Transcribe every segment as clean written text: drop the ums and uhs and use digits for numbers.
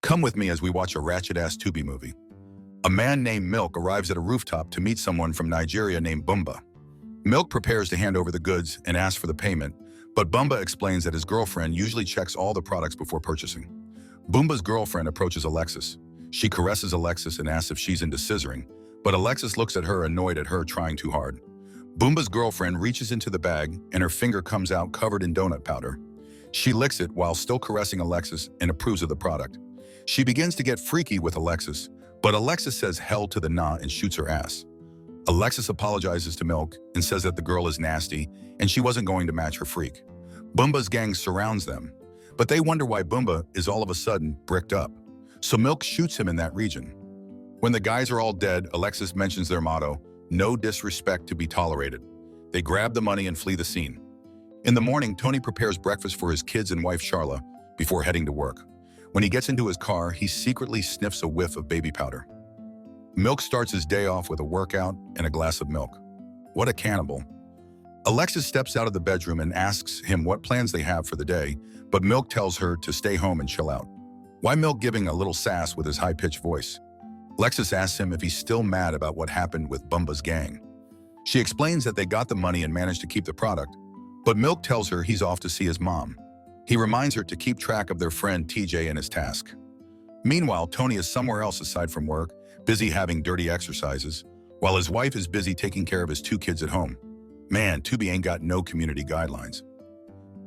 Come with me as we watch a ratchet-ass Tubi movie. A man named Milk arrives at a rooftop to meet someone from Nigeria named Bumba. Milk prepares to hand over the goods and asks for the payment, but Bumba explains that his girlfriend usually checks all the products before purchasing. Bumba's girlfriend approaches Alexis. She caresses Alexis and asks if she's into scissoring, but Alexis looks at her annoyed at her trying too hard. Bumba's girlfriend reaches into the bag and her finger comes out covered in donut powder. She licks it while still caressing Alexis and approves of the product. She begins to get freaky with Alexis, but Alexis says hell to the nah and shoots her ass. Alexis apologizes to Milk and says that the girl is nasty and she wasn't going to match her freak. Bumba's gang surrounds them, but they wonder why Bumba is all of a sudden bricked up. So Milk shoots him in that region. When the guys are all dead, Alexis mentions their motto, no disrespect to be tolerated. They grab the money and flee the scene. In the morning, Tony prepares breakfast for his kids and wife Charla before heading to work. When he gets into his car, he secretly sniffs a whiff of baby powder. Milk starts his day off with a workout and a glass of milk. What a cannibal. Alexis steps out of the bedroom and asks him what plans they have for the day, but Milk tells her to stay home and chill out. Why Milk giving a little sass with his high-pitched voice? Alexis asks him if he's still mad about what happened with Bumba's gang. She explains that they got the money and managed to keep the product, but Milk tells her he's off to see his mom. He reminds her to keep track of their friend TJ and his task. Meanwhile, Tony is somewhere else aside from work, busy having dirty exercises, while his wife is busy taking care of his two kids at home. Man, Tubi ain't got no community guidelines.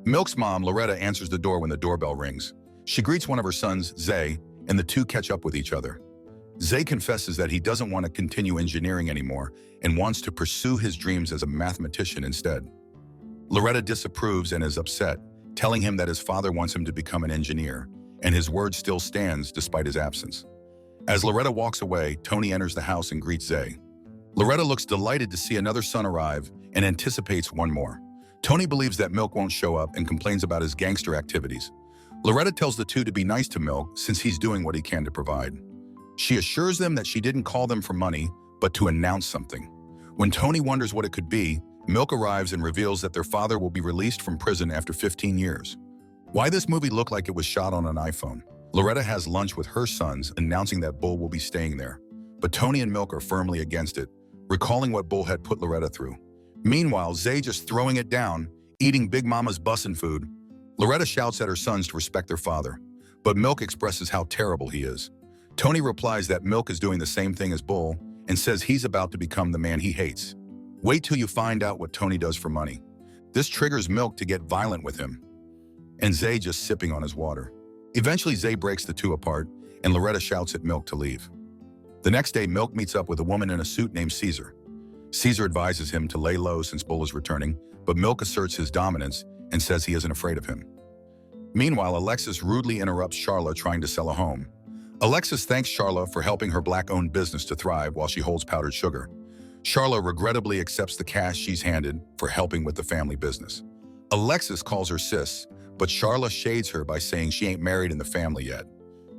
Milk's mom, Loretta, answers the door when the doorbell rings. She greets one of her sons, Zay, and the two catch up with each other. Zay confesses that he doesn't want to continue engineering anymore and wants to pursue his dreams as a mathematician instead. Loretta disapproves and is upset, telling him that his father wants him to become an engineer, and his word still stands despite his absence. As Loretta walks away, Tony enters the house and greets Zay. Loretta looks delighted to see another son arrive and anticipates one more. Tony believes that Milk won't show up and complains about his gangster activities. Loretta tells the two to be nice to Milk since he's doing what he can to provide. She assures them that she didn't call them for money, but to announce something. When Tony wonders what it could be, Milk arrives and reveals that their father will be released from prison after 15 years. Why this movie looked like it was shot on an iPhone? Loretta has lunch with her sons, announcing that Bull will be staying there. But Tony and Milk are firmly against it, recalling what Bull had put Loretta through. Meanwhile, Zay just throwing it down, eating Big Mama's bussin' food. Loretta shouts at her sons to respect their father, but Milk expresses how terrible he is. Tony replies that Milk is doing the same thing as Bull and says he's about to become the man he hates. Wait till you find out what Tony does for money. This triggers Milk to get violent with him, and Zay just sipping on his water. Eventually, Zay breaks the two apart, and Loretta shouts at Milk to leave. The next day, Milk meets up with a woman in a suit named Caesar. Caesar advises him to lay low since Bull is returning, but Milk asserts his dominance and says he isn't afraid of him. Meanwhile, Alexis rudely interrupts Charla trying to sell a home. Alexis thanks Charla for helping her black-owned business to thrive while she holds powdered sugar. Charla regrettably accepts the cash she's handed for helping with the family business. Alexis calls her sis, but Charla shades her by saying she ain't married in the family yet.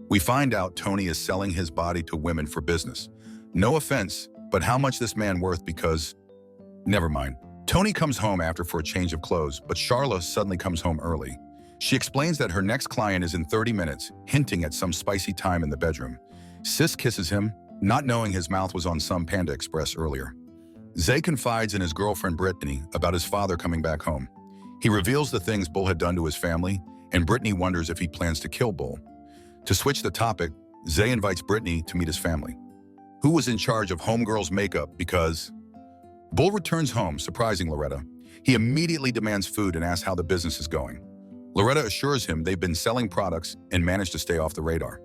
We find out Tony is selling his body to women for business. No offense, but how much this man worth because... Never mind. Tony comes home after for a change of clothes, but Charla suddenly comes home early. She explains that her next client is in 30 minutes, hinting at some spicy time in the bedroom. Sis kisses him, not knowing his mouth was on some Panda Express earlier. Zay confides in his girlfriend Brittany about his father coming back home. He reveals the things Bull had done to his family, and Brittany wonders if he plans to kill Bull. To switch the topic, Zay invites Brittany to meet his family, who was in charge of homegirl's makeup because... Bull returns home, surprising Loretta. He immediately demands food and asks how the business is going. Loretta assures him they've been selling products and managed to stay off the radar.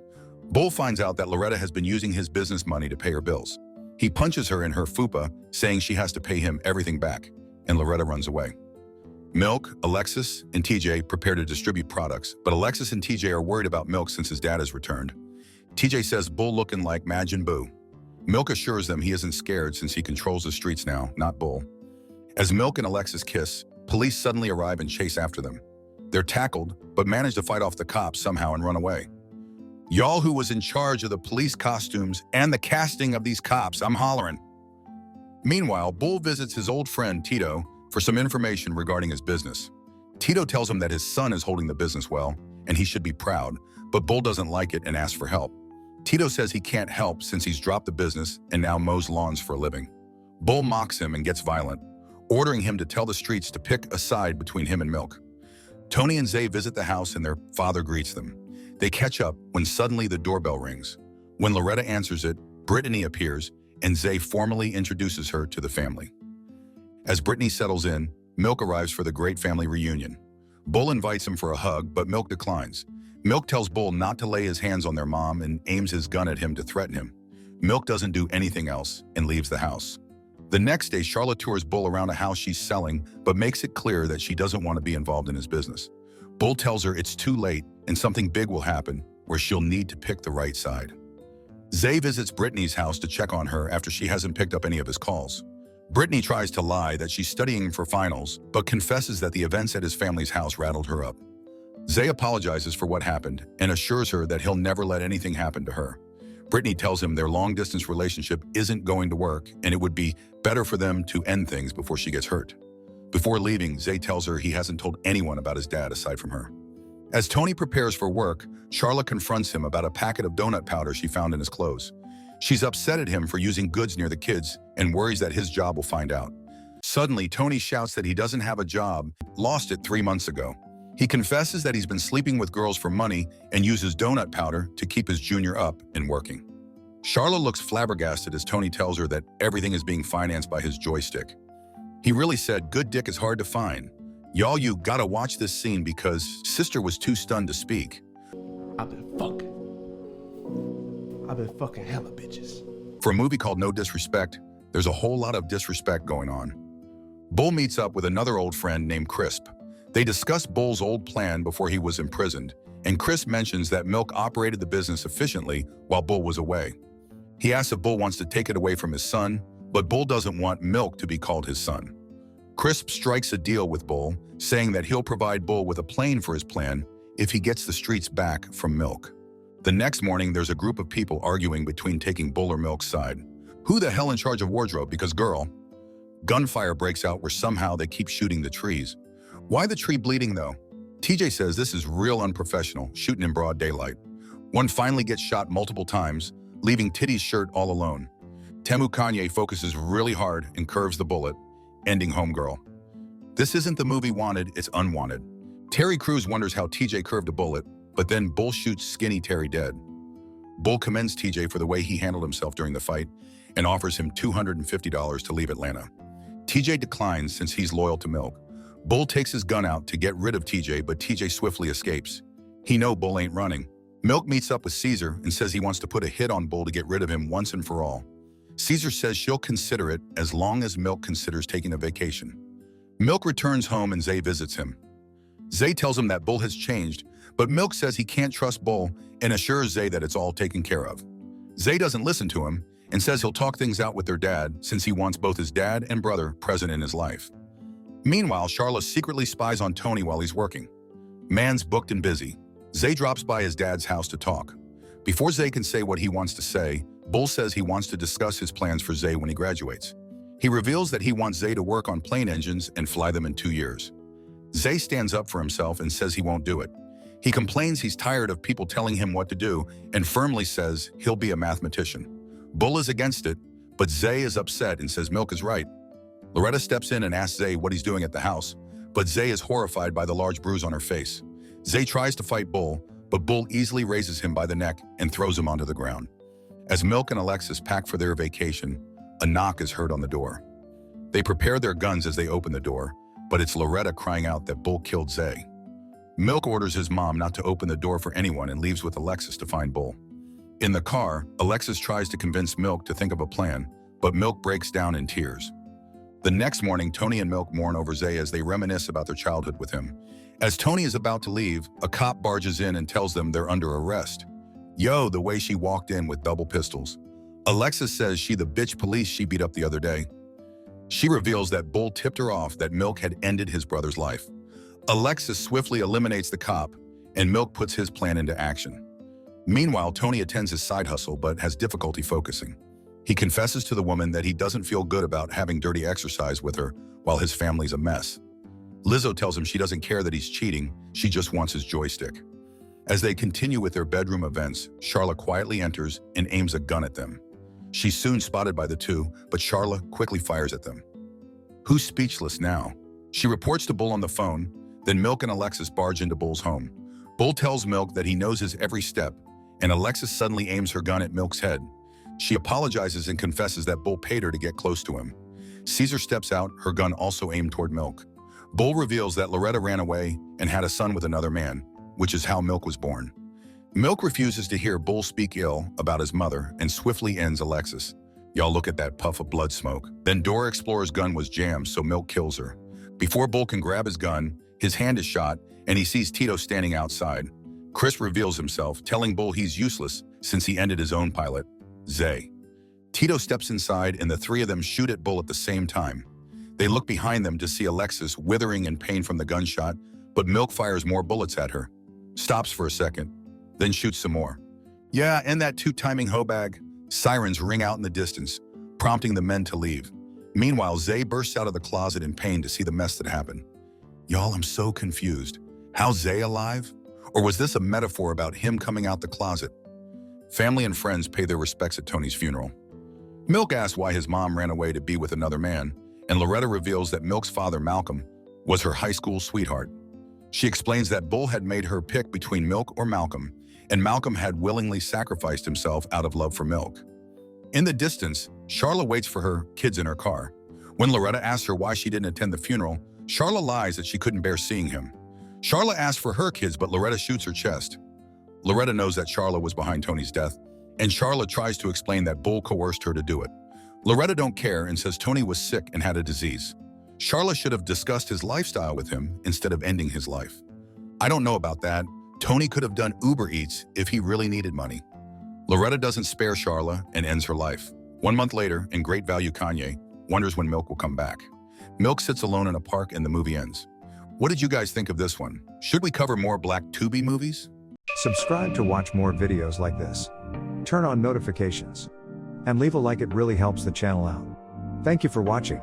Bull finds out that Loretta has been using his business money to pay her bills. He punches her in her fupa, saying she has to pay him everything back, and Loretta runs away. Milk, Alexis, and TJ prepare to distribute products, but Alexis and TJ are worried about Milk since his dad has returned. TJ says Bull looking like Majin Buu. Milk assures them he isn't scared since he controls the streets now, not Bull. As Milk and Alexis kiss, police suddenly arrive and chase after them. They're tackled, but manage to fight off the cops somehow and run away. Y'all who was in charge of the police costumes and the casting of these cops, I'm hollering. Meanwhile, Bull visits his old friend Tito for some information regarding his business. Tito tells him that his son is holding the business well, and he should be proud, but Bull doesn't like it and asks for help. Tito says he can't help since he's dropped the business and now mows lawns for a living. Bull mocks him and gets violent, ordering him to tell the streets to pick a side between him and Milk. Tony and Zay visit the house and their father greets them. They catch up when suddenly the doorbell rings. When Loretta answers it, Brittany appears and Zay formally introduces her to the family. As Brittany settles in, Milk arrives for the great family reunion. Bull invites him for a hug, but Milk declines. Milk tells Bull not to lay his hands on their mom and aims his gun at him to threaten him. Milk doesn't do anything else and leaves the house. The next day, Charlotte tours Bull around a house she's selling, but makes it clear that she doesn't want to be involved in his business. Bull tells her it's too late and something big will happen where she'll need to pick the right side. Zay visits Brittany's house to check on her after she hasn't picked up any of his calls. Brittany tries to lie that she's studying for finals, but confesses that the events at his family's house rattled her up. Zay apologizes for what happened and assures her that he'll never let anything happen to her. Brittany tells him their long-distance relationship isn't going to work and it would be better for them to end things before she gets hurt. Before leaving, Zay tells her he hasn't told anyone about his dad aside from her. As Tony prepares for work, Charlotte confronts him about a packet of donut powder she found in his clothes. She's upset at him for using goods near the kids and worries that his job will find out. Suddenly, Tony shouts that he doesn't have a job, lost it 3 months ago. He confesses that he's been sleeping with girls for money and uses donut powder to keep his junior up and working. Charlotte looks flabbergasted as Tony tells her that everything is being financed by his joystick. He really said, "Good dick is hard to find. Y'all, you gotta watch this scene because sister was too stunned to speak." I've been fucking hella bitches. For a movie called No Disrespect, there's a whole lot of disrespect going on. Bull meets up with another old friend named Crisp. They discuss Bull's old plan before he was imprisoned, and Crisp mentions that Milk operated the business efficiently while Bull was away. He asks if Bull wants to take it away from his son, but Bull doesn't want Milk to be called his son. Crisp strikes a deal with Bull, saying that he'll provide Bull with a plane for his plan if he gets the streets back from Milk. The next morning, there's a group of people arguing between taking Bull or Milk's side. Who the hell in charge of wardrobe? Because girl. Gunfire breaks out where somehow they keep shooting the trees. Why the tree bleeding though? TJ says this is real unprofessional, shooting in broad daylight. One finally gets shot multiple times, leaving Titty's shirt all alone. Temu Kanye focuses really hard and curves the bullet, ending Homegirl. This isn't the movie wanted, it's unwanted. Terry Crews wonders how TJ curved a bullet, but then Bull shoots skinny Terry dead. Bull commends TJ for the way he handled himself during the fight and offers him $250 to leave Atlanta. TJ declines since he's loyal to Milk. Bull takes his gun out to get rid of TJ, but TJ swiftly escapes. He knows Bull ain't running. Milk meets up with Caesar and says he wants to put a hit on Bull to get rid of him once and for all. Caesar says she'll consider it as long as Milk considers taking a vacation. Milk returns home and Zay visits him. Zay tells him that Bull has changed, but Milk says he can't trust Bull and assures Zay that it's all taken care of. Zay doesn't listen to him and says he'll talk things out with their dad since he wants both his dad and brother present in his life. Meanwhile, Charlotte secretly spies on Tony while he's working. Man's booked and busy. Zay drops by his dad's house to talk. Before Zay can say what he wants to say, Bull says he wants to discuss his plans for Zay when he graduates. He reveals that he wants Zay to work on plane engines and fly them in 2 years. Zay stands up for himself and says he won't do it. He complains he's tired of people telling him what to do and firmly says he'll be a mathematician. Bull is against it, but Zay is upset and says Milk is right. Loretta steps in and asks Zay what he's doing at the house, but Zay is horrified by the large bruise on her face. Zay tries to fight Bull, but Bull easily raises him by the neck and throws him onto the ground. As Milk and Alexis pack for their vacation, a knock is heard on the door. They prepare their guns as they open the door, but it's Loretta crying out that Bull killed Zay. Milk orders his mom not to open the door for anyone and leaves with Alexis to find Bull. In the car, Alexis tries to convince Milk to think of a plan, but Milk breaks down in tears. The next morning, Tony and Milk mourn over Zay as they reminisce about their childhood with him. As Tony is about to leave, a cop barges in and tells them they're under arrest. Yo, the way she walked in with double pistols. Alexis says she the bitch police she beat up the other day. She reveals that Bull tipped her off that Milk had ended his brother's life. Alexis swiftly eliminates the cop, and Milk puts his plan into action. Meanwhile, Tony attends his side hustle but has difficulty focusing. He confesses to the woman that he doesn't feel good about having dirty exercise with her while his family's a mess. Lizzo tells him she doesn't care that he's cheating, she just wants his joystick. As they continue with their bedroom events, Charla quietly enters and aims a gun at them. She's soon spotted by the two, but Charla quickly fires at them. Who's speechless now? She reports to Bull on the phone, then Milk and Alexis barge into Bull's home. Bull tells Milk that he knows his every step, and Alexis suddenly aims her gun at Milk's head. She apologizes and confesses that Bull paid her to get close to him. Caesar steps out, her gun also aimed toward Milk. Bull reveals that Loretta ran away and had a son with another man, which is how Milk was born. Milk refuses to hear Bull speak ill about his mother and swiftly ends Alexis. Y'all look at that puff of blood smoke. Then Dora Explorer's gun was jammed, so Milk kills her. Before Bull can grab his gun, his hand is shot, and he sees Tito standing outside. Chris reveals himself, telling Bull he's useless since he ended his own pilot, Zay. Tito steps inside, and the three of them shoot at Bull at the same time. They look behind them to see Alexis withering in pain from the gunshot, but Milk fires more bullets at her. Stops for a second, then shoots some more. Yeah, and that two-timing hoe bag. Sirens ring out in the distance, prompting the men to leave. Meanwhile, Zay bursts out of the closet in pain to see the mess that happened. Y'all, I'm so confused. How's Zay alive? Or was this a metaphor about him coming out the closet? Family and friends pay their respects at Tony's funeral. Milk asks why his mom ran away to be with another man, and Loretta reveals that Milk's father, Malcolm, was her high school sweetheart. She explains that Bull had made her pick between Milk or Malcolm, and Malcolm had willingly sacrificed himself out of love for Milk. In the distance, Charla waits for her kids in her car. When Loretta asks her why she didn't attend the funeral, Charla lies that she couldn't bear seeing him. Charla asks for her kids, but Loretta shoots her chest. Loretta knows that Charla was behind Tony's death, and Charla tries to explain that Bull coerced her to do it. Loretta don't care and says Tony was sick and had a disease. Charla should have discussed his lifestyle with him instead of ending his life. I don't know about that. Tony could have done Uber Eats if he really needed money. Loretta doesn't spare Charla and ends her life. 1 month later, in Great Value, Kanye wonders when Milk will come back. Milk sits alone in a park and the movie ends. What did you guys think of this one? Should we cover more Black Tubi movies? Subscribe to watch more videos like this. Turn on notifications. And leave a like, it really helps the channel out. Thank you for watching.